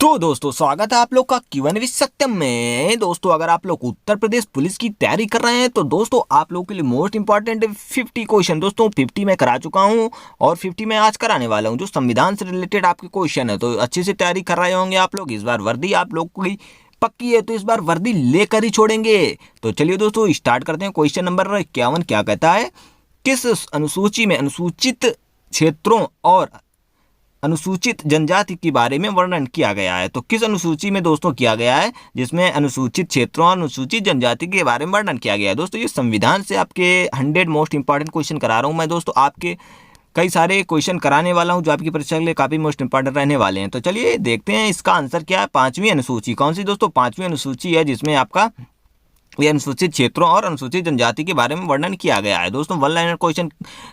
तो दोस्तों स्वागत है आप लोग का Q&A विद सत्यम में। दोस्तों अगर आप लोग उत्तर प्रदेश पुलिस की तैयारी कर रहे हैं तो दोस्तों आप लोगों के लिए मोस्ट इंपॉर्टेंट 50 क्वेश्चन दोस्तों 50 मैं करा चुका हूं और 50 मैं आज कराने वाला हूं जो संविधान से रिलेटेड आपके क्वेश्चन है। तो अच्छे से तैयारी कर रहे होंगे आप लोग। इस बार वर्दी आप लोग की पक्की है तो इस बार वर्दी लेकर ही छोड़ेंगे। तो चलिए दोस्तों स्टार्ट करते हैं। क्वेश्चन नंबर 51 क्या कहता है, किस अनुसूची में अनुसूचित क्षेत्रों और अनुसूचित जनजाति के बारे में वर्णन किया गया है। तो किस अनुसूची में दोस्तों किया गया है जिसमें अनुसूचित क्षेत्रों और अनुसूचित जनजाति के बारे में वर्णन किया गया है। दोस्तों ये संविधान से आपके 100 मोस्ट इंपॉर्टेंट क्वेश्चन करा रहा हूँ मैं दोस्तों। आपके कई सारे क्वेश्चन कराने वाला हूँ जो आपकी परीक्षा के लिए काफी मोस्ट इंपॉर्टेंट रहने वाले हैं। तो चलिए देखते हैं इसका आंसर क्या है। 5वीं अनुसूची कौन सी दोस्तों? 5वीं अनुसूची है जिसमें आपका ये अनुसूचित क्षेत्रों और अनुसूचित जनजाति के बारे में वर्णन किया गया है। दोस्तों वन लाइनर क्वेश्चन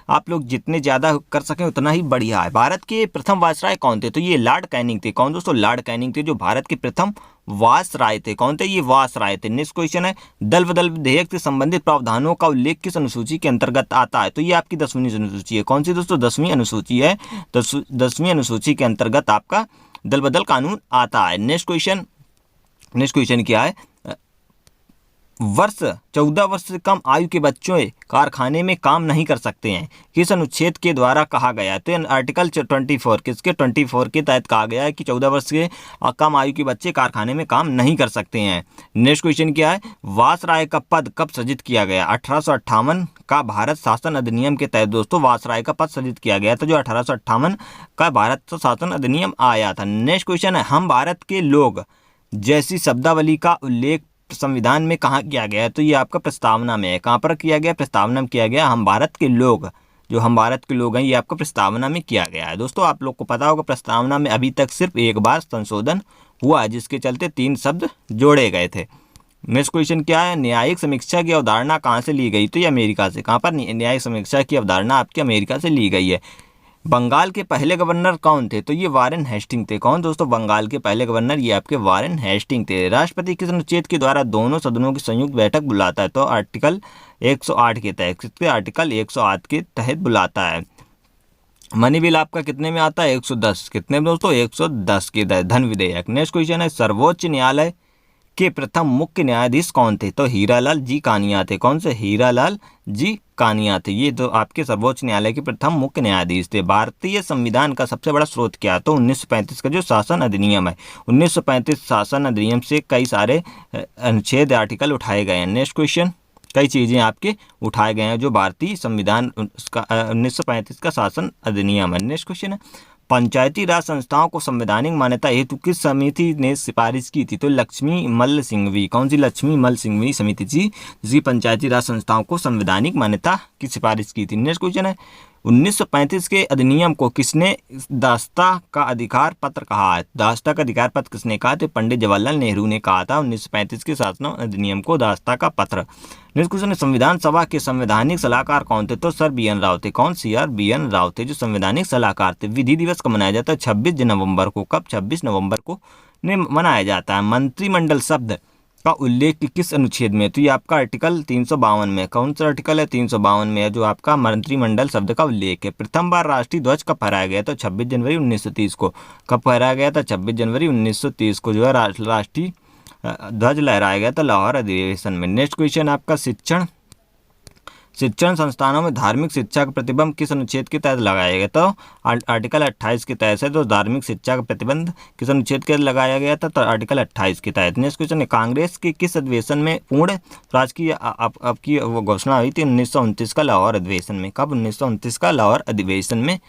आप लोग जितने ज्यादा कर सकें उतना ही बढ़िया है। भारत के प्रथम वायसराय कौन थे? तो ये लॉर्ड कैनिंग थे। कौन दोस्तों? लॉर्ड कैनिंग थे जो भारत के प्रथम वायसराय थे। कौन थे? ये वायसराय थे। नेक्स्ट क्वेश्चन है, दल बदल विधेयक से संबंधित प्रावधानों का उल्लेख किस अनुसूची के अंतर्गत आता है? तो ये आपकी 10वीं अनुसूची है। कौन सी दोस्तों? 10वीं अनुसूची है। 10वीं अनुसूची के अंतर्गत आपका दल बदल कानून आता है। नेक्स्ट क्वेश्चन क्या है, 14 वर्ष से कम आयु के बच्चों कारखाने में काम नहीं कर सकते हैं, किस अनुच्छेद के द्वारा कहा गया है? तो आर्टिकल 24 किसके 24 के तहत कहा गया है कि 14 वर्ष के कम आयु के बच्चे कारखाने में काम नहीं कर सकते हैं। नेक्स्ट क्वेश्चन क्या है, वायसराय का पद कब सृजित किया गया? 1858 का भारत शासन अधिनियम के तहत दोस्तों वायसराय का पद सृजित किया गया था जो 1858 का भारत शासन अधिनियम आया था। नेक्स्ट क्वेश्चन है, हम भारत के लोग जैसी शब्दावली का उल्लेख संविधान में कहाँ किया गया है? तो ये आपका प्रस्तावना में है। कहाँ पर किया गया? प्रस्तावना में किया गया। हम भारत के लोग, जो हम भारत के लोग हैं, ये आपका प्रस्तावना में किया गया है। दोस्तों आप लोग को पता होगा प्रस्तावना में अभी तक सिर्फ एक बार संशोधन हुआ है जिसके चलते 3 शब्द जोड़े गए थे। नेक्स्ट क्वेश्चन क्या है, न्यायिक समीक्षा की अवधारणा कहाँ से ली गई? तो ये अमेरिका से। कहाँ पर न्यायिक समीक्षा की अवधारणा आपकी अमेरिका से ली गई है। बंगाल के पहले गवर्नर कौन थे? तो ये वारेन हेस्टिंग थे। कौन दोस्तों? बंगाल के पहले गवर्नर ये आपके वारेन हेस्टिंग थे। राष्ट्रपति किस अनुच्छेद के द्वारा दोनों सदनों की संयुक्त बैठक बुलाता है? तो आर्टिकल 108 के तहत। किसके? आर्टिकल 108 के तहत बुलाता है। मनी बिल आपका कितने में आता है? 110। कितने में दोस्तों? 110 के तहत धन विधेयक। नेक्स्ट क्वेश्चन है, सर्वोच्च न्यायालय के प्रथम मुख्य न्यायाधीश कौन थे? तो हीरालाल जी कानिया थे। कौन से? हीरालाल जी कानिया थे। ये तो आपके सर्वोच्च न्यायालय के प्रथम मुख्य न्यायाधीश थे। भारतीय संविधान का सबसे बड़ा स्रोत क्या है? तो 1935 का जो शासन अधिनियम है। 1935 शासन अधिनियम से कई सारे अनुच्छेद आर्टिकल उठाए गए हैं। नेक्स्ट क्वेश्चन, कई चीजें आपके उठाए गए हैं जो भारतीय संविधान का 1935 का शासन अधिनियम है। नेक्स्ट क्वेश्चन है, पंचायती राज संस्थाओं को संवैधानिक मान्यता हेतु किस समिति ने सिफारिश की थी? तो लक्ष्मी मल्ल सिंघवी। कौन सी? लक्ष्मी मल्ल सिंघवी समिति थी जिसकी पंचायती राज संस्थाओं को संवैधानिक मान्यता की सिफारिश की थी। नेक्स्ट क्वेश्चन है, 1935 के अधिनियम को किसने दास्ता का अधिकार पत्र कहा है? दास्ता का अधिकार पत्र किसने कहा? तो पंडित जवाहरलाल नेहरू ने कहा था 1935 के शासन अधिनियम को दास्ता का पत्र। नेक्स्ट क्वेश्चन है, संविधान सभा के संवैधानिक सलाहकार कौन थे? तो सर BN राव थे। कौन? CR BN राव थे जो संवैधानिक सलाहकार थे। विधि दिवस कब मनाया जाता है? 26 नवंबर को। कब? 26 नवंबर को मनाया जाता है। मंत्रिमंडल शब्द का उल्लेख किस अनुच्छेद में? तो ये आपका आर्टिकल 352 में। कौन सा आर्टिकल है? 352 में है जो आपका मंत्रिमंडल शब्द का उल्लेख है। प्रथम बार राष्ट्रीय ध्वज कब फहराया गया? तो 26 जनवरी 1930 को। कब फहराया गया था? 26 जनवरी 1930 को जो है राष्ट्रीय ध्वज लहराया गया था लाहौर अधिवेशन में। नेक्स्ट क्वेश्चन आपका, शिक्षण संस्थानों में धार्मिक शिक्षा का प्रतिबंध किस अनुच्छेद के तहत लगाया गया? तो आर्टिकल 28 के तहत है। तो धार्मिक शिक्षा का प्रतिबंध किस अनुच्छेद के तहत लगाया गया था? तो आर्टिकल 28 के तहत। नेक्स्ट क्वेश्चन है, कांग्रेस के किस अधिवेशन में पूर्ण स्वराज की आपकी वो घोषणा हुई थी? 1929 का लाहौर अधिवेशन में। कब? 1929 का लाहौर अधिवेशन में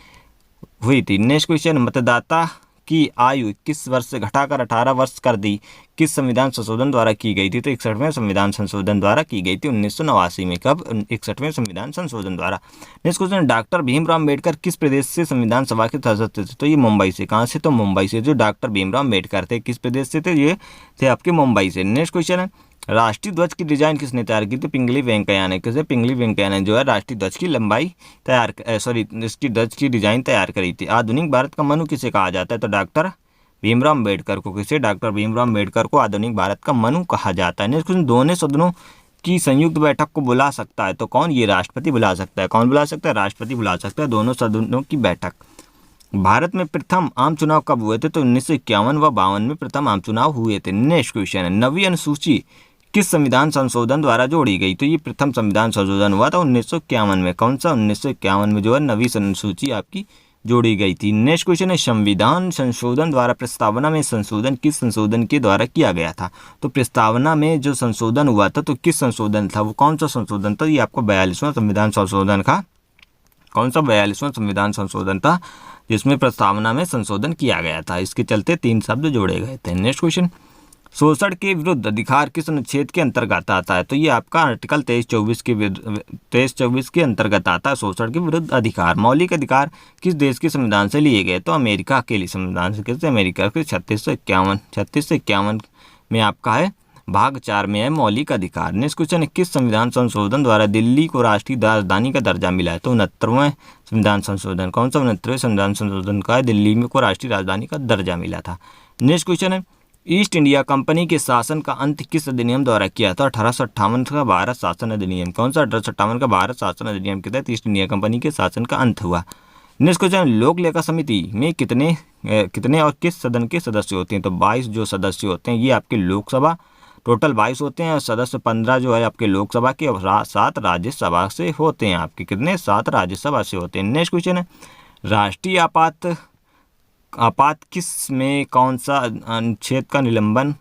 हुई थी। नेक्स्ट क्वेश्चन, मतदाता की आयु 21 वर्ष से घटाकर 18 वर्ष कर दी किस संविधान संशोधन द्वारा की गई थी? तो 61वें संविधान संशोधन द्वारा की गई थी 1989 में। कब? 61वें संविधान संशोधन द्वारा। Next question, doctor Bhimrao Ambedkar किस प्रदेश से संविधान सभा के सदस्य थे? तो ये मुंबई से। कहाँ से? तो मुंबई से। जो डॉक्टर भीमराव अम्बेडकर थे किस प्रदेश से थे? ये थे आपके मुंबई से। नेक्स्ट क्वेश्चन है, राष्ट्रीय ध्वज की डिजाइन किसने तैयार की थी? पिंगली वेंकैया ने। किसे? पिंगली वेंकैया ने जो है राष्ट्रीय ध्वज की लंबाई इसकी ध्वज की डिजाइन तैयार करी थी। आधुनिक भारत का मनु किसे कहा जाता है? तो डॉक्टर भीमराव अम्बेडकर को। किसे? डॉक्टर भीमराव अम्बेडकर को आधुनिक भारत का मनु कहा जाता है। नेक्स्ट क्वेश्चन, दोनों सदनों की संयुक्त बैठक को बुला सकता है? तो कौन? ये राष्ट्रपति बुला सकता है। कौन बुला सकता है? राष्ट्रपति बुला सकता है दोनों सदनों की बैठक। भारत में प्रथम आम चुनाव कब हुए थे? तो 1951 व 52 में प्रथम आम चुनाव हुए थे। नेक्स्ट क्वेश्चन है, नवी अनुसूची किस संविधान संशोधन द्वारा जोड़ी गई? तो ये प्रथम संविधान संशोधन हुआ था 1951 में। कौन सा? 1951 में जो है नवी अनुसूची आपकी जोड़ी गई थी। नेक्स्ट क्वेश्चन है, संविधान संशोधन द्वारा प्रस्तावना में संशोधन किस संशोधन के द्वारा किया गया था? तो प्रस्तावना में जो संशोधन हुआ था तो किस संशोधन था? वो कौन सा संशोधन था? ये आपको 42वां संविधान संशोधन का कौन सा 42वां संविधान संशोधन था जिसमें प्रस्तावना में संशोधन किया गया था। इसके चलते 3 शब्द जोड़े गए थे। नेक्स्ट क्वेश्चन, शोषण के विरुद्ध अधिकार किस अनुच्छेद के अंतर्गत आता है? तो ये आपका आर्टिकल 23-24 के अंतर्गत आता है। शोषण के विरुद्ध अधिकार, मौलिक अधिकार किस देश के संविधान से लिए गए? तो अमेरिका के लिए संविधान से। किससे? अमेरिका के 3651 में आपका है, भाग 4 में है मौलिक अधिकार। नेक्स्ट क्वेश्चन है, किस संविधान संशोधन द्वारा दिल्ली को राष्ट्रीय राजधानी का दर्जा मिला है? तो 69वें संविधान संशोधन। कौन सा? 69वें संविधान संशोधन का है, दिल्ली में को राष्ट्रीय राजधानी का दर्जा मिला था। नेक्स्ट क्वेश्चन है, ईस्ट इंडिया कंपनी के शासन का अंत किस अधिनियम द्वारा किया था? 1858 का भारत शासन अधिनियम। कौन सा? 1858 का भारत शासन अधिनियम के तहत ईस्ट इंडिया कंपनी के शासन का अंत हुआ। नेक्स्ट क्वेश्चन, लोक लेखा समिति में कितने और किस सदन के सदस्य होते हैं? तो 22 जो सदस्य होते हैं ये आपके लोकसभा, टोटल 22 होते हैं, और सदस्य 15 जो है आपके लोकसभा के और 7 राज्यसभा से होते हैं। आपके कितने? 7 राज्यसभा से होते हैं। नेक्स्ट क्वेश्चन है, राष्ट्रीय आपात किस में कौन सा अनुच्छेद का निलंबन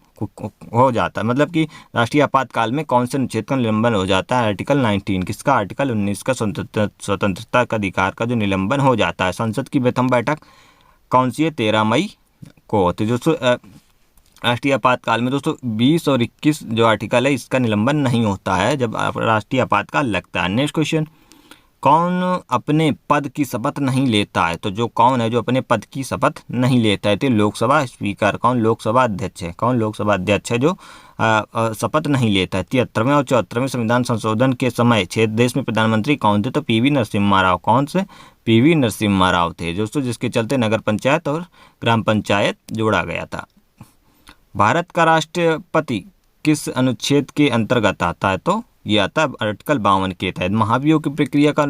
हो जाता है? मतलब कि राष्ट्रीय आपातकाल में कौन से अनुच्छेद का निलंबन हो जाता है? आर्टिकल 19। किसका? आर्टिकल 19 का स्वतंत्रता का अधिकार का जो निलंबन हो जाता है। संसद की प्रथम बैठक कौन सी है? 13 मई को होती है। दोस्तों राष्ट्रीय आपातकाल में दोस्तों 20 और 21 जो आर्टिकल है इसका निलंबन नहीं होता है जब राष्ट्रीय आपातकाल लगता है। नेक्स्ट क्वेश्चन, कौन अपने पद की शपथ नहीं लेता है? तो जो कौन है जो अपने पद की शपथ नहीं लेता है? तो लोकसभा स्पीकर। कौन? लोकसभा अध्यक्ष है। कौन? लोकसभा अध्यक्ष है जो शपथ नहीं लेता है। 73वें और 74वें संविधान संशोधन के समय देश में प्रधानमंत्री कौन थे? तो पीवी नरसिम्हा राव। कौन से? पीवी नरसिम्हा राव थे दोस्तों, जिसके चलते नगर पंचायत और ग्राम पंचायत जोड़ा गया था। भारत का राष्ट्रपति किस अनुच्छेद के अंतर्गत आता है? तो ये आता है आर्टिकल 52 के तहत। महाभियोग की प्रक्रिया का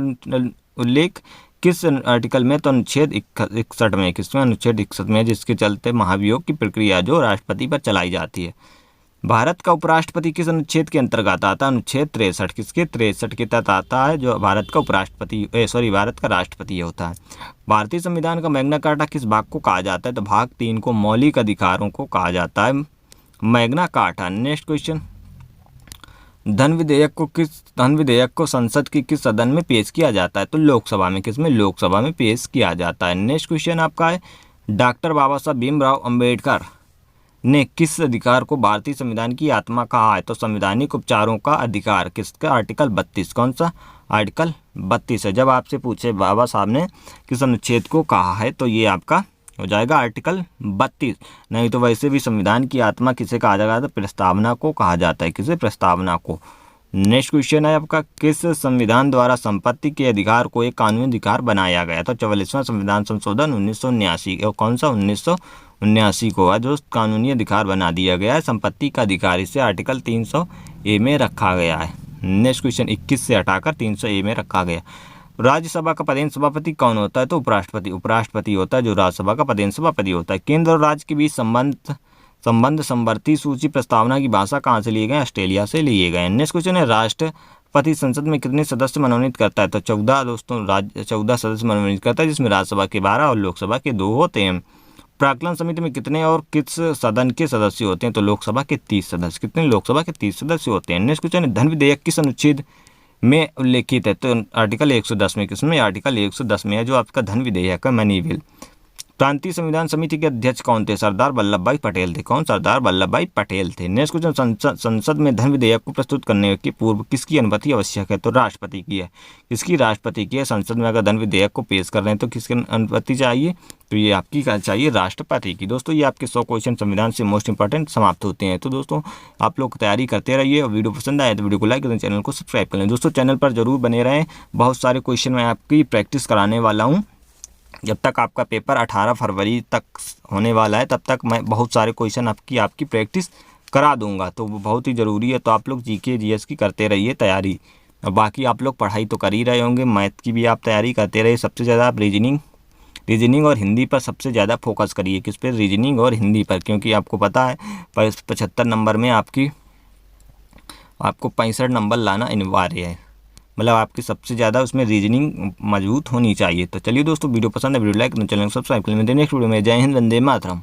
उल्लेख किस आर्टिकल में? तो अनुच्छेद 61 में। किसमें? अनुच्छेद 61 में, जिसके चलते महाभियोग की प्रक्रिया जो राष्ट्रपति पर चलाई जाती है। भारत का उपराष्ट्रपति किस अनुच्छेद के अंतर्गत आता है? अनुच्छेद 63। किसके? 63 के तहत आता है जो भारत का भारत का राष्ट्रपति होता है। भारतीय संविधान का मैग्ना कार्टा किस भाग को कहा जाता है? तो भाग 3 को, मौलिक अधिकारों को कहा जाता है मैग्ना कार्टा। नेक्स्ट क्वेश्चन, धन विधेयक को संसद की किस सदन में पेश किया जाता है? तो लोकसभा में। किसमें? लोकसभा में पेश किया जाता है। नेक्स्ट क्वेश्चन आपका है, डॉक्टर बाबा साहब भीमराव अंबेडकर ने किस अधिकार को भारतीय संविधान की आत्मा कहा है? तो संवैधानिक उपचारों का अधिकार। किसका? आर्टिकल 32। कौन सा? आर्टिकल 32 है। जब आपसे पूछे बाबा साहब ने किस अनुच्छेद को कहा है तो ये आपका हो जाएगा आर्टिकल 32। नहीं तो वैसे भी संविधान की आत्मा किसे कहा जाएगा? तो प्रस्तावना को कहा जाता है। किसे? प्रस्तावना को। नेक्स्ट क्वेश्चन है आपका, किस संविधान द्वारा संपत्ति के अधिकार को एक कानूनी अधिकार बनाया गया? तो 44वां संविधान संशोधन 1979। और कौन सा? 1979 को है जो कानूनी अधिकार बना दिया गया है संपत्ति का अधिकार। इसे आर्टिकल 300A में रखा गया है। नेक्स्ट क्वेश्चन 21 से हटाकर 300A में रखा गया। राज्यसभा का पदेन सभापति कौन होता है? तो उपराष्ट्रपति होता है जो राज्यसभा का पदेन सभापति होता है। केंद्र और राज्य के बीच संबंध संवर्ती सूची प्रस्तावना की भाषा कहाँ से लिए गए? ऑस्ट्रेलिया से लिए गए। नेक्स्ट क्वेश्चन है, राष्ट्रपति संसद में कितने सदस्य मनोनीत करता है? तो 14 दोस्तों 14 सदस्य मनोनीत करता है, जिसमें राज्यसभा के 12 और लोकसभा के 2 होते हैं। प्राक्कलन समिति में कितने और किस सदन के सदस्य होते हैं? तो लोकसभा के 30 सदस्य। कितने? लोकसभा के 30 सदस्य होते हैं। नेक्स्ट क्वेश्चन है, धन विधेयक किस अनुच्छेद में उल्लेखित है? तो आर्टिकल 110 में। किसमें? आर्टिकल 110 में है जो आपका धन विधेयक है, मनी बिल। प्रांतीय संविधान समिति के अध्यक्ष कौन थे? सरदार वल्लभ भाई पटेल थे। कौन? सरदार वल्लभ भाई पटेल थे। नेक्स्ट क्वेश्चन, संसद में धन विधेयक को प्रस्तुत करने के पूर्व किसकी अनुमति आवश्यक है? तो राष्ट्रपति की है। किसकी? राष्ट्रपति की है। संसद में अगर धन विधेयक को पेश कर रहे हैं तो किसकी अनुमति चाहिए? तो ये आपकी चाहिए राष्ट्रपति की। दोस्तों ये आपके 100 क्वेश्चन संविधान से मोस्ट इंपॉर्टेंट समाप्त होते हैं। तो दोस्तों आप लोग तैयारी करते रहिए और वीडियो पसंद आए तो वीडियो को लाइक करें, चैनल को सब्सक्राइब करें। दोस्तों चैनल पर जरूर बने रहें, बहुत सारे क्वेश्चन मैं आपकी प्रैक्टिस कराने वाला हूँ। जब तक आपका पेपर 18 फरवरी तक होने वाला है तब तक मैं बहुत सारे क्वेश्चन आपकी प्रैक्टिस करा दूंगा, तो वो बहुत ही ज़रूरी है। तो आप लोग जीके जीएस की करते रहिए तैयारी, और बाकी आप लोग पढ़ाई तो कर ही रहे होंगे, मैथ की भी आप तैयारी करते रहिए। सबसे ज़्यादा आप रीजनिंग रीजनिंग और हिंदी पर सबसे ज़्यादा फोकस करिए। किस पे? रीजनिंग और हिंदी पर, क्योंकि आपको पता है 75 नंबर में आपको 65 नंबर लाना अनिवार्य है। मतलब आपकी सबसे ज़्यादा उसमें रीजनिंग मजबूत होनी चाहिए। तो चलिए दोस्तों, वीडियो पसंद है वीडियो लाइक, चैनल को सब्सक्राइब कर लें। नेक्स्ट वीडियो में जय हिंद, वंदे मातरम।